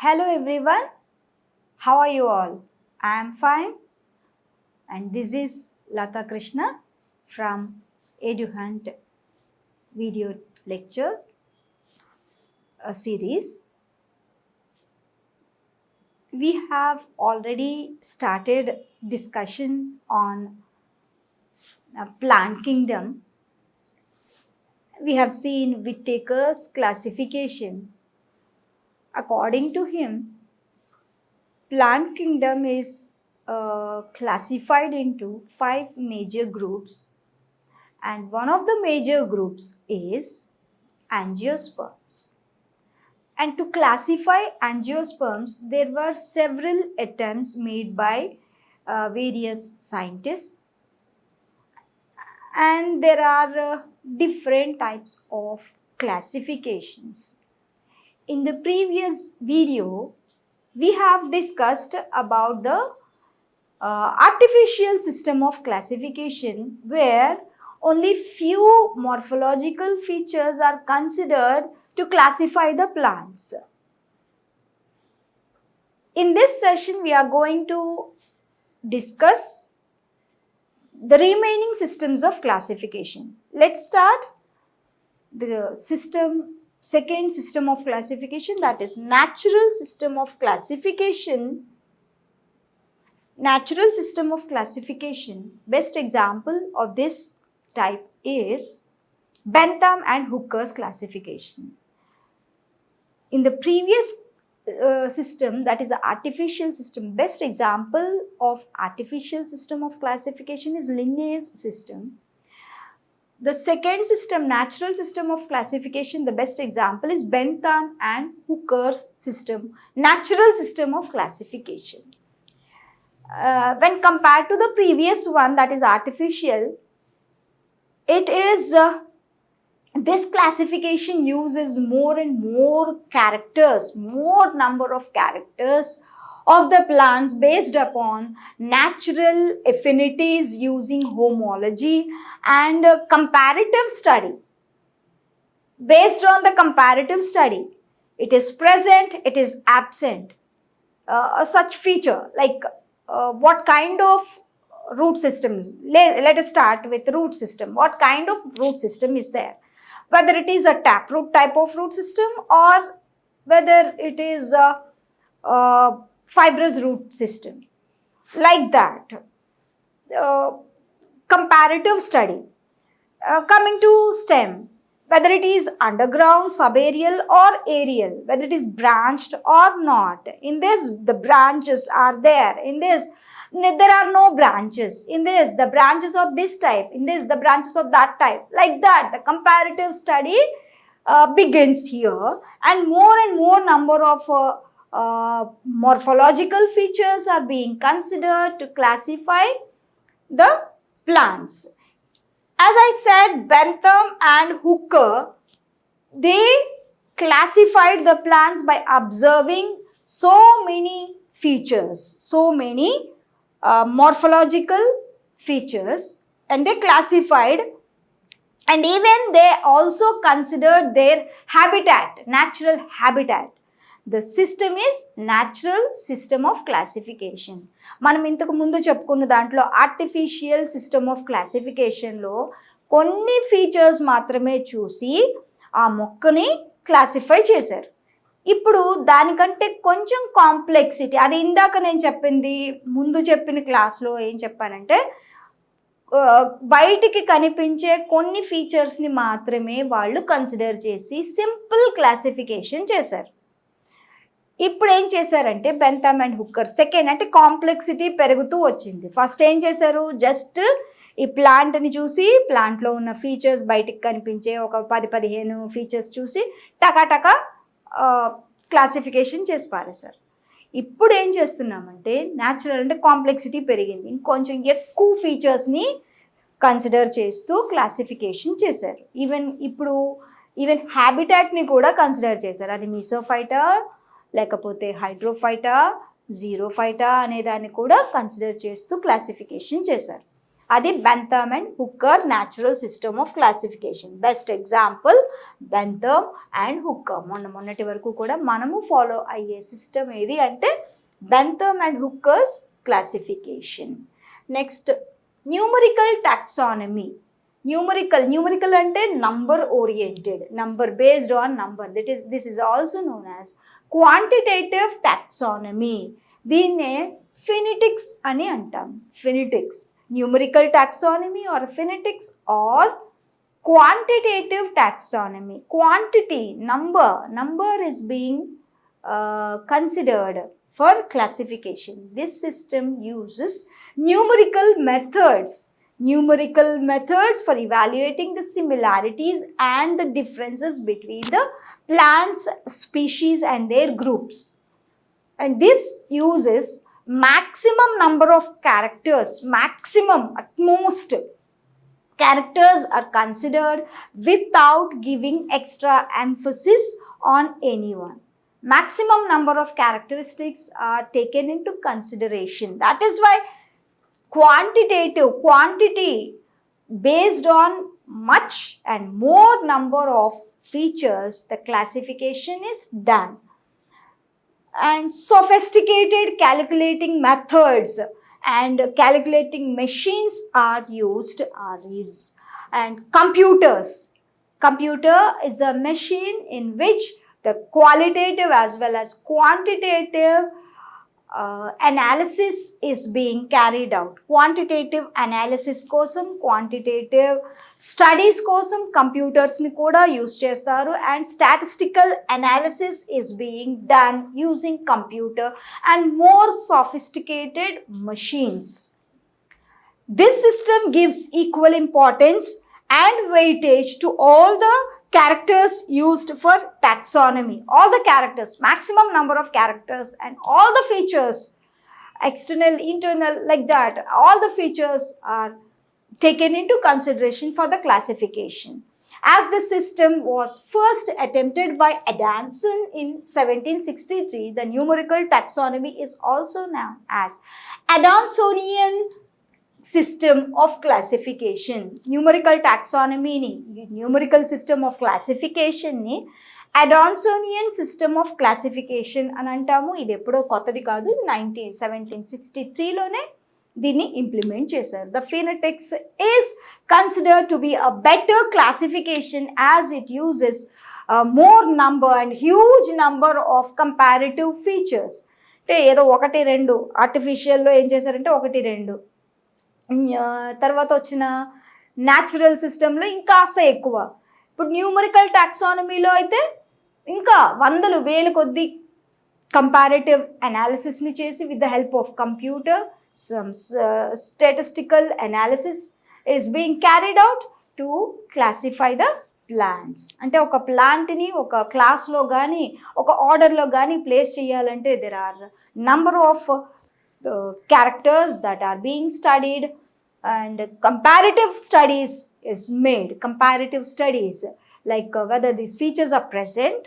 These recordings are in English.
Hello everyone, how are you all? I am fine, and this is Lata Krishna from EduHunt video lecture series. We have already started discussion on plant kingdom. We have seen Whittaker's classification. According to him, plant kingdom is classified into 5 major groups, and one of the major groups is angiosperms. And to classify angiosperms, there were several attempts made by various scientists, and there are different types of classifications. In the previous video, we have discussed about the artificial system of classification, where only few morphological features are considered to classify the plants. In this session, we are going to discuss the remaining systems of classification. Let's start the second system of classification, that is natural system of classification. Natural system of classification, best example of this type is Bentham and Hooker's classification. In the previous system, that is the artificial system, best example of artificial system of classification is Linné's system. The second system, natural system of classification, the best example is Bentham and Hooker's system, natural system of classification. When compared to the previous one, that is artificial, it is this classification uses more and more characters, more number of characters of the plants based upon natural affinities using homology and comparative study. Based on the comparative study, it is present, it is absent. Such feature like what kind of root system? Let us start with root system. What kind of root system is there? Whether it is a taproot type of root system or whether it is a fibrous root system. Like that. Comparative study. Coming to stem, whether it is underground, subaerial or aerial, whether it is branched or not. In this, the branches are there. In this, there are no branches. In this, the branches of this type. In this, the branches of that type. Like that, the comparative study begins here, and more number of morphological features are being considered to classify the plants. As I said, Bentham and Hooker, they classified the plants by observing so many features, so many morphological features, and they classified, and even they also considered their habitat, natural habitat. The system is natural system of classification. మనం ఇంతకు ముందు చెప్పుకున్న దాంట్లో artificial system of క్లాసిఫికేషన్లో కొన్ని features మాత్రమే చూసి ఆ మొక్కని క్లాసిఫై చేశారు. ఇప్పుడు దానికంటే కొంచెం కాంప్లెక్సిటీ, అది ఇందాక నేను చెప్పింది ముందు చెప్పిన క్లాస్లో ఏం చెప్పానంటే బయటికి కనిపించే కొన్ని ఫీచర్స్ని మాత్రమే వాళ్ళు కన్సిడర్ చేసి సింపుల్ క్లాసిఫికేషన్ చేశారు. ఇప్పుడు ఏం చేశారంటే బెంథమ్ అండ్ హుక్కర్ సెకండ్ అంటే కాంప్లెక్సిటీ పెరుగుతూ వచ్చింది. ఫస్ట్ ఏం చేశారు, జస్ట్ ఈ ప్లాంట్ని చూసి ప్లాంట్లో ఉన్న ఫీచర్స్ బయటికి కనిపించే ఒక 10-15 ఫీచర్స్ చూసి టకాటకా క్లాసిఫికేషన్ చేసి పారేశారు. ఇప్పుడు ఏం చేస్తున్నామంటే న్యాచురల్ అంటే కాంప్లెక్సిటీ పెరిగింది, ఇంకొంచెం ఎక్కువ ఫీచర్స్ని కన్సిడర్ చేస్తూ క్లాసిఫికేషన్ చేశారు. ఈవెన్ హ్యాబిటాట్ని కూడా కన్సిడర్ చేశారు. అది మీసోఫైటా లేకపోతే హైడ్రోఫైటా జీరోఫైటా అనే దాన్ని కూడా కన్సిడర్ చేస్తూ క్లాసిఫికేషన్ చేశారు. అది Bentham and Hooker natural system of classification. Best example Bentham and Hooker. మొన్నటి వరకు కూడా మనము ఫాలో అయ్యే సిస్టమ్ ఏది అంటే Bentham and Hooker's classification. Next numerical taxonomy. Numerical అంటే number oriented, number based on number. This is also known as quantitative taxonomy. దీన్నే phenetics అని అంటాం. Phenetics, numerical taxonomy or phenetics or quantitative taxonomy. Quantity, number is being considered for classification. This system uses numerical methods for evaluating the similarities and the differences between the plants, species and their groups. And this uses maximum number of characters, at most characters are considered without giving extra emphasis on anyone. Maximum number of characteristics are taken into consideration. That is why quantity based on much and more number of features, the classification is done. And sophisticated calculating methods and calculating machines are used. And computer is a machine in which the qualitative as well as quantitative analysis is being carried out. Quantitative analysis kosam, quantitative studies kosam computers ni kuda use chestaru, and statistical analysis is being done using computer and more sophisticated machines. This system gives equal importance and weightage to all the characters used for taxonomy. All the characters, maximum number of characters and all the features, external, internal, like that, all the features are taken into consideration for the classification. As the system was first attempted by Adamson in 1763, the numerical taxonomy is also known as Adamsonian system of classification. Numerical taxonomy ni, numerical system of classification ni Adamsonian system of classification అని అంటాము. ఇది ఎప్పుడో కొత్తది కాదు, 1763 లోనే దీన్ని implement చేశారు. The phonetics is considered to be a better classification as it uses more number and huge number of comparative features. అంటే ఏదో 1-2 ఆర్టిఫిషియల్లో ఏం చేశారంటే 1-2, తర్వాత వచ్చిన న్యాచురల్ సిస్టంలో ఇంకాస్త ఎక్కువ. ఇప్పుడు న్యూమరికల్ టాక్సానమీలో అయితే ఇంకా 100,000 కొద్ది కంపారిటివ్ అనాలిసిస్ని చేసి with the help of computer some statistical analysis is being carried out to classify the plants. అంటే ఒక ప్లాంట్ని ఒక క్లాస్లో కానీ ఒక ఆర్డర్లో కానీ ప్లేస్ చేయాలంటే there are number of characters that are being studied, and comparative studies is made. Comparative studies like whether these features are present,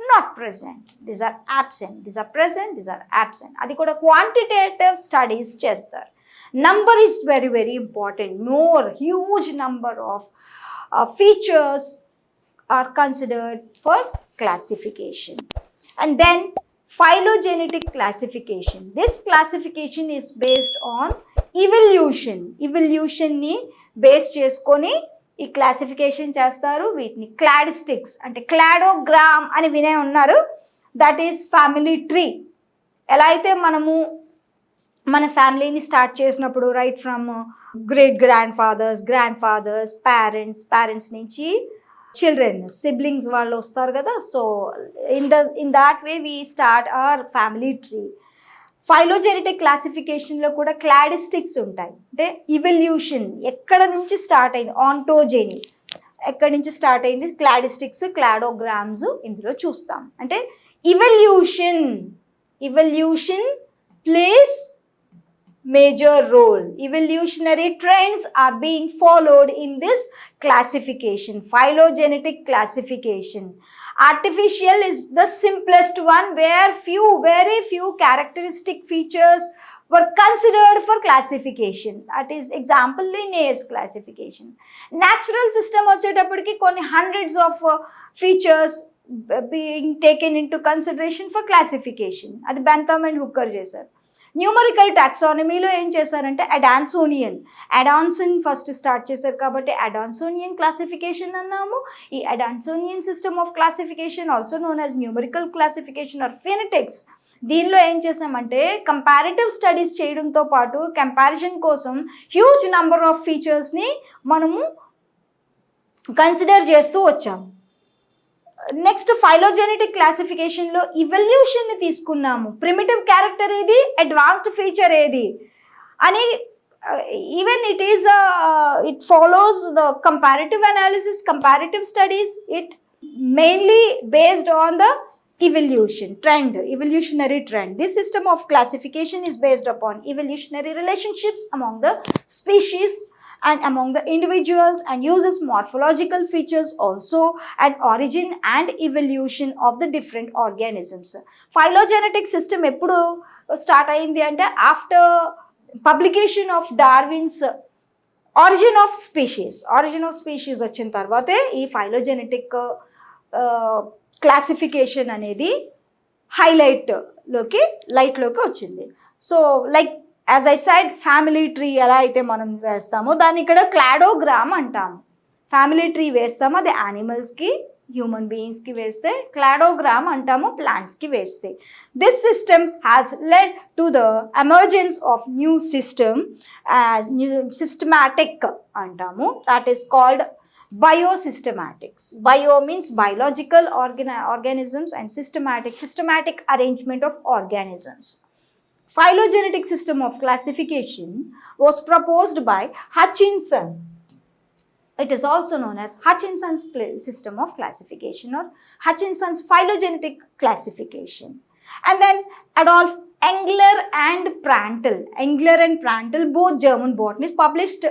not present, these are absent, these are present, these are absent. Adi kuda quantitative studies chestar. Number is very very important. More huge number of features are considered for classification. And then phylogenetic classification. This classification is based on evolution ni base cheskoni ఈ classification చేస్తారు. వీటిని cladistics అంటే cladogram అని వినే ఉన్నారు. That is family tree. ఎలా అయితే మనము మన ఫ్యామిలీని స్టార్ట్ చేసినప్పుడు right from great grandfathers, parents నుంచి children, siblings వాళ్ళు వస్తారు కదా. So in that way we start our family tree. Phylogenetic క్లాసిఫికేషన్లో కూడా క్లాడిస్టిక్స్ ఉంటాయి. అంటే ఇవల్యూషన్ ఎక్కడ నుంచి స్టార్ట్ అయింది, ఆంటోజెనీ ఎక్కడి నుంచి స్టార్ట్ అయింది, క్లాడిస్టిక్స్, క్లాడోగ్రామ్స్ ఇందులో చూస్తాం. అంటే evolution place major role. Evolutionary trends are being followed in this classification, phylogenetic classification. Artificial is the simplest one, where very few characteristic features were considered for classification. That is example Linnaeus classification. Natural system వచ్చేటప్పటికి కొన్ని hundreds of features being taken into consideration for classification. అది Bentham and హుక్కర్ చేశారు. Numerical టాక్సానమీలో ఏం చేశారంటే అడాన్సన్ first start చేశారు కాబట్టి అడాన్సోనియన్ classification అన్నాము. ఈ Adansonian system of classification also known as numerical classification or phenetics. దీనిలో ఏం చేసామంటే కంపారిటివ్ స్టడీస్ చేయడంతో పాటు కంపారిజన్ కోసం హ్యూజ్ నెంబర్ ఆఫ్ ఫీచర్స్ని మనము కన్సిడర్ చేస్తూ వచ్చాము. నెక్స్ట్ ఫైలోజెనెటిక్ క్లాసిఫికేషన్లో ఇవల్యూషన్ని తీసుకున్నాము. ప్రిమిటివ్ క్యారెక్టర్ ఏది, అడ్వాన్స్డ్ ఫీచర్ ఏది అని. Even it follows the comparative analysis, comparative studies. It mainly based on the evolutionary trend. This system of classification is based upon evolutionary relationships among the species and among the individuals, and uses morphological features also, and origin and evolution of the different organisms. Phylogenetic system eppudu start ayindi ante after publication of Darwin's origin of species వచ్చిన తర్వాతే ఈ phylogenetic classification అనేది లైట్లోకి వచ్చింది. So like as I side family tree ఎలా అయితే మనం వేస్తామో దాన్ని ఇక్కడ క్లాడోగ్రామ్ అంటాము. ఫ్యామిలీ ట్రీ వేస్తాము, అది యానిమల్స్కి, హ్యూమన్ బీయింగ్స్కి వేస్తే క్లాడోగ్రామ్ అంటాము, ప్లాంట్స్కి వేస్తే. This system has led to the emergence of new system as systematic అంటాము. That is called biosystematics. Bio means biological organisms, and systematic arrangement of organisms. Phylogenetic system of classification was proposed by Hutchinson. It is also known as Hutchinson's system of classification, or Hutchinson's phylogenetic classification. And then Adolf Engler and Prantl, both German botanists, published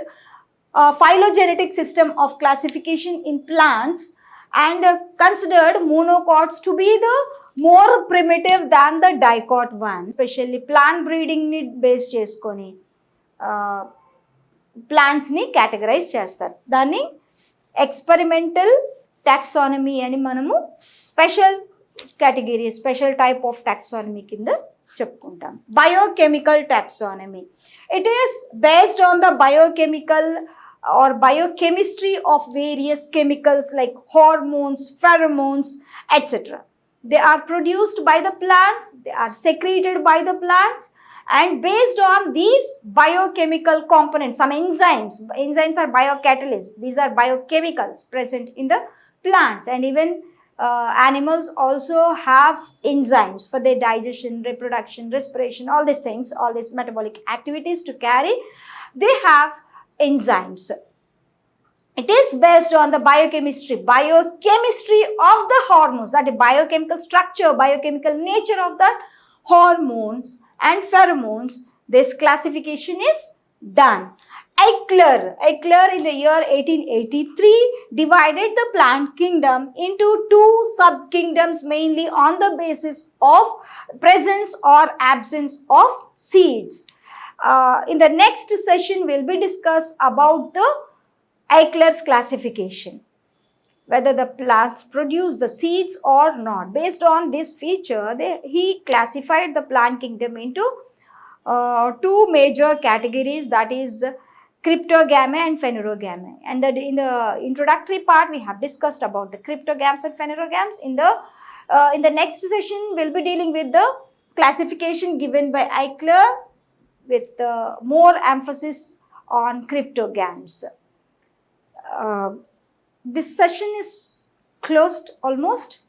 phylogenetic system of classification in plants, and considered monocots to be the more primitive than the dicot one. Especially plant breeding ni base cheskoni plants ni categorize chestar. Danni experimental taxonomy ani manamu special category, special type of taxonomy kinda చెప్పుకుంటాం. Biochemical taxonomy. It is based on the biochemical or biochemistry of various chemicals like hormones, pheromones, etc. They are produced by the plants, they are secreted by the plants, and based on these biochemical components, some enzymes are biocatalysts. These are biochemicals present in the plants, and even animals also have enzymes for their digestion, reproduction, respiration, all these things, all these metabolic activities to carry. They have enzymes. It is based on the biochemistry of the hormones, that is biochemical structure, biochemical nature of the hormones and pheromones. This classification is done. Eichler in the year 1883 divided the plant kingdom into two sub-kingdoms, mainly on the basis of presence or absence of seeds. In the next session, we'll be discuss about the Eichler's classification, whether the plants produce the seeds or not. Based on this feature, he classified the plant kingdom into two major categories, that is cryptogamy and phanerogamy. And in the introductory part, we have discussed about the cryptogams and phanerogams. In the next session, we'll be dealing with the classification given by Eichler, with more emphasis on cryptogams. This session is closed almost.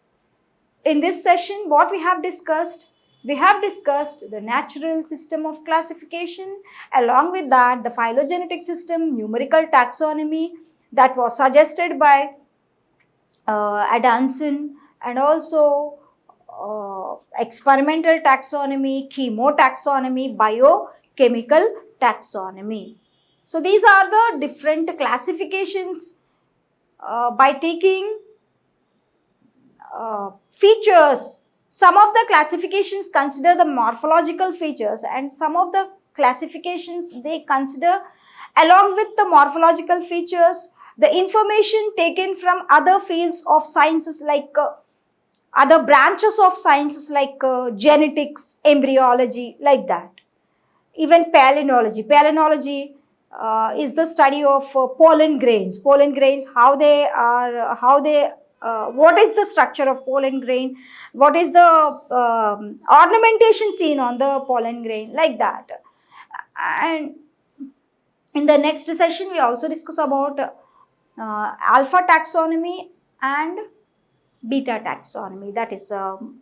In this session, what we have discussed the natural system of classification, along with that the phylogenetic system, numerical taxonomy that was suggested by Adamson, and also experimental taxonomy, chemotaxonomy, biochemical taxonomy. So these are the different classifications by taking features. Some of the classifications consider the morphological features, and some of the classifications they consider, along with the morphological features, the information taken from other fields of sciences, like other branches of sciences like genetics, embryology, like that. Even palynology. Palynology is the study of pollen grains. Pollen grains, what is the structure of pollen grain, what is the ornamentation seen on the pollen grain, like that. And in the next session, we also discuss about alpha taxonomy and beta taxonomy, that is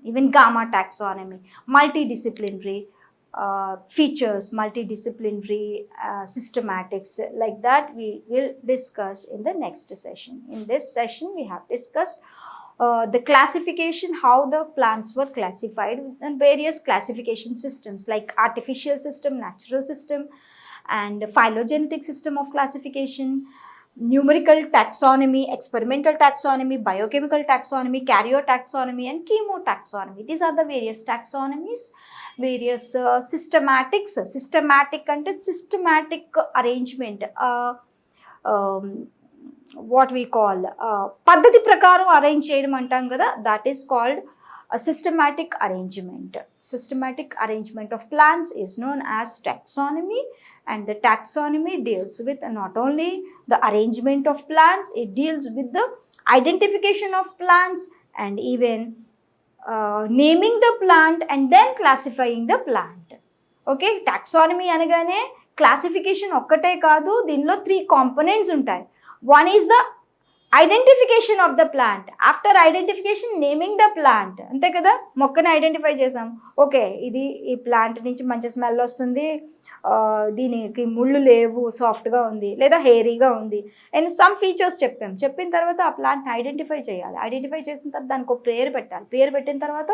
even gamma taxonomy, multidisciplinary features, multidisciplinary systematics, like that we will discuss in the next session. In this session, we have discussed the classification, how the plants were classified, and various classification systems like artificial system, natural system, and phylogenetic system of classification, numerical taxonomy, experimental taxonomy, biochemical taxonomy, karyotaxonomy, and chemotaxonomy. These are the various taxonomies, various systematics. Systematic ante systematic arrangement, what we call paddhati prakaram arrange cheyadam antam kada, that is called a systematic arrangement. Systematic arrangement of plants is known as taxonomy, and the taxonomy deals with not only the arrangement of plants, it deals with the identification of plants and even naming the plant and then classifying the plant. Okay, taxonomy anagane classification okkate kaadu, deenlo 3 components untayi. One is the identification of the plant. After identification naming the plant, అంతే కదా. మొక్కని identify చేసాం, okay ఇది ఈ plant నుంచి మంచి smell వస్తుంది, దీనికి ముళ్ళు లేవు, సాఫ్ట్గా ఉంది లేదా హెయిరీగా ఉంది, అండ్ సమ్ ఫీచర్స్ చెప్పిన తర్వాత ఆ ప్లాంట్ని ఐడెంటిఫై చేయాలి. ఐడెంటిఫై చేసిన తర్వాత దానికి ఒక పేరు పెట్టాలి. పేరు పెట్టిన తర్వాత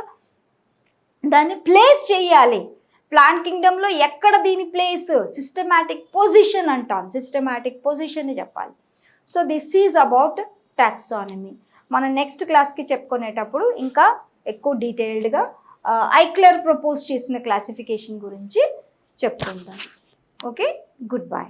దాన్ని ప్లేస్ చేయాలి. ప్లాంట్ కింగ్డమ్లో ఎక్కడ దీని ప్లేస్, సిస్టమాటిక్ పొజిషన్ అంటాం, సిస్టమాటిక్ పొజిషన్ని చెప్పాలి. So this is about taxonomy. మనం నెక్స్ట్ క్లాస్కి చెప్పుకునేటప్పుడు ఇంకా ఎక్కువ డీటెయిల్డ్గా ఐక్లర్ ప్రపోజ్ చేసిన క్లాసిఫికేషన్ గురించి చెప్పుకుందాం. Okay, good bye.